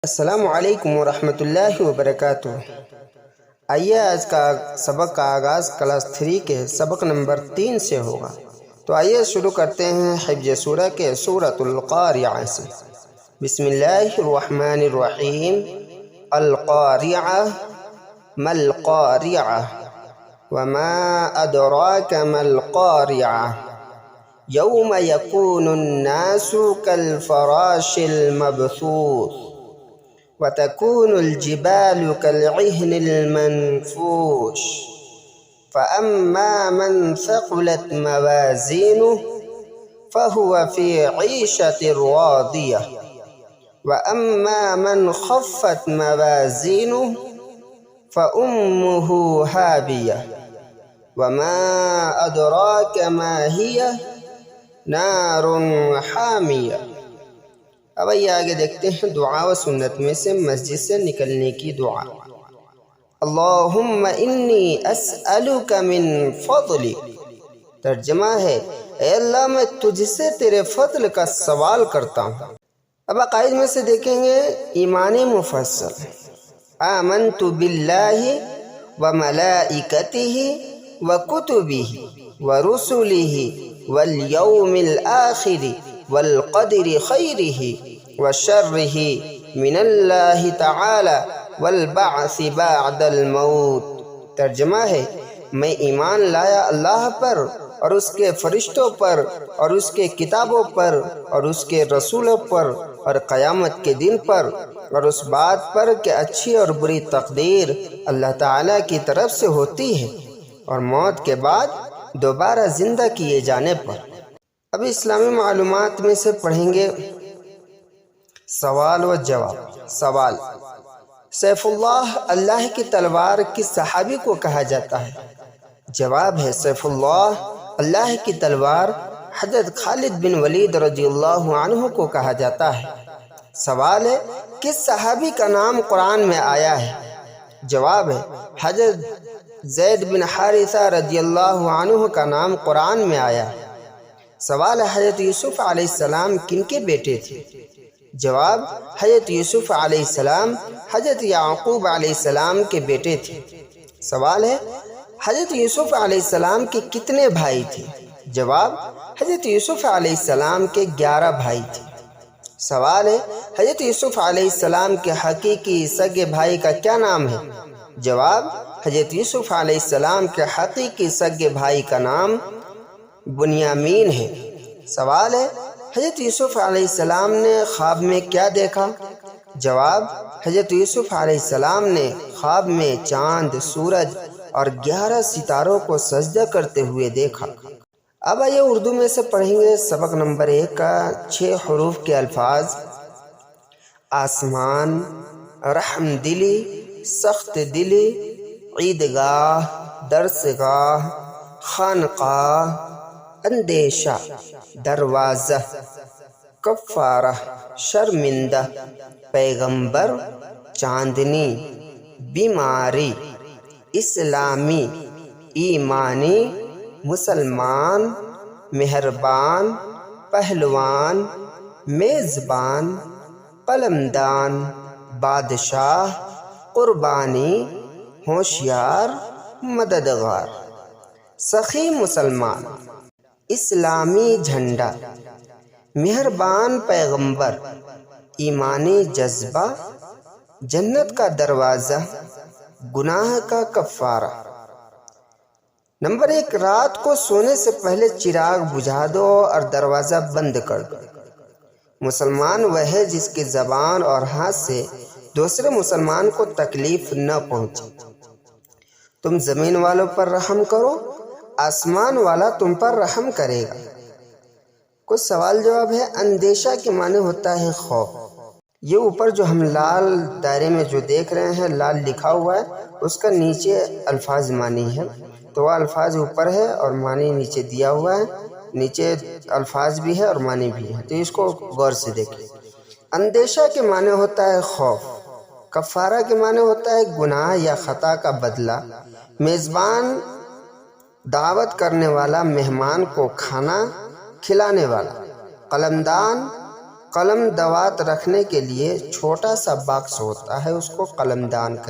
السلام علیکم ورحمۃ اللہ وبرکاتہ۔ آئیے آج کا سبق کا آغاز کلاس 3 کے سبق نمبر 3 سے ہوگا۔ تو آئیے شروع کرتے ہیں حفظ سورہ کے سورۃ القاریعہ سے۔ بسم اللہ الرحمن الرحیم۔ القاریعہ ما القاریعہ وما ادراک ما القاریعہ یوم یکون الناس کالفراش المبثوث وتكون الجبال كالعهن المنفوش فأما من ثقلت موازينه فهو في عيشة راضية وأما من خفت موازينه فأمه هاوية وما أدراك ما هي نار حامية۔ اب آگے دیکھتے ہیں دعا و سنت میں سے مسجد سے نکلنے کی دعا۔ اللہم انی اسألک من فضلی، ترجمہ ہے اے اللہ میں تجھ سے تیرے فضل کا سوال کرتا ہوں۔ اب عقائد میں سے دیکھیں گے ایمان مفصل۔ آمنت باللہ وملائکتہ وکتبہ ورسلہ والیوم الآخر والقدر خیرہ وشرہ من اللہ تعالی والبعث بعد الموت۔ ترجمہ ہے میں ایمان لایا اللہ پر اور اس کے فرشتوں پر اور اس کے کتابوں پر اور اس کے رسولوں پر اور قیامت کے دن پر اور اس بات پر کہ اچھی اور بری تقدیر اللہ تعالی کی طرف سے ہوتی ہے اور موت کے بعد دوبارہ زندہ کیے جانے پر۔ اب اسلامی معلومات میں سے پڑھیں گے سوال و جواب۔ سوال: سیف اللہ اللہ کی تلوار کس صحابی کو کہا جاتا ہے؟ جواب ہے سیف اللہ اللہ کی تلوار حضرت خالد بن ولید رضی اللہ عنہ کو کہا جاتا ہے۔ سوال ہے کس صحابی کا نام قرآن میں آیا ہے؟ جواب ہے حضرت زید بن حارثہ رضی اللہ عنہ کا نام قرآن میں آیا ہے۔ سوال ہے حضرت یوسف علیہ السلام کن کے بیٹے تھے؟ جواب حضرت یوسف علیہ السلام حضرت یعقوب علیہ السلام کے بیٹے تھے۔ سوال ہے حضرت یوسف علیہ السلام کے کتنے بھائی تھے؟ جواب حضرت یوسف علیہ السلام کے 11 بھائی تھے۔ سوال ہے حضرت یوسف علیہ السلام کے حقیقی سگے بھائی کا کیا نام ہے؟ جواب حضرت یوسف علیہ السلام کے حقیقی سگے بھائی کا نام بنیامین ہے۔ سوال ہے حضرت یوسف علیہ السلام نے خواب میں کیا دیکھا؟ جواب حضرت یوسف علیہ السلام نے خواب میں چاند، سورج اور 11 ستاروں کو سجدہ کرتے ہوئے دیکھا۔ اب آئیے اردو میں سے پڑھیں گے سبق نمبر 1 کا 6 حروف کے الفاظ۔ آسمان، رحم دلی، سخت دلی، عیدگاہ، درسگاہ، خانقاہ، اندیشہ، دروازہ، کفارہ، شرمندہ، پیغمبر، چاندنی، بیماری، اسلامی، ایمانی، مسلمان، مہربان، پہلوان، میزبان، قلمدان، بادشاہ، قربانی، ہوشیار، مددگار، سخی مسلمان، اسلامی جھنڈا، مہربان پیغمبر، ایمانی جذبہ، جنت کا دروازہ، گناہ کا کفارہ۔ نمبر 1، رات کو سونے سے پہلے چراغ بجھا دو اور دروازہ بند کر دو۔ مسلمان وہ ہے جس کی زبان اور ہاتھ سے دوسرے مسلمان کو تکلیف نہ پہنچے۔ تم زمین والوں پر رحم کرو، آسمان والا تم پر رحم کرے گا۔ کچھ سوال جواب ہے۔ اندیشہ کے معنی ہوتا ہے خوف۔ یہ اوپر جو ہم لال دائرے میں جو دیکھ رہے ہیں لال لکھا ہوا ہے اس کا نیچے الفاظ معنی ہے، تو وہ الفاظ اوپر ہے اور معنی نیچے دیا ہوا ہے، نیچے الفاظ بھی ہے اور معنی بھی ہے، تو اس کو غور سے دیکھیں۔ اندیشہ کے معنی ہوتا ہے خوف، کفارہ کے معنی ہوتا ہے گناہ یا خطا کا بدلہ، میزبان دعوت کرنے والا، مہمان کو کھانا کھلانے والا، قلمدان قلم دوات رکھنے کے لیے چھوٹا سا باکس ہوتا ہے، اس کو قلم دان کہتے ہیں۔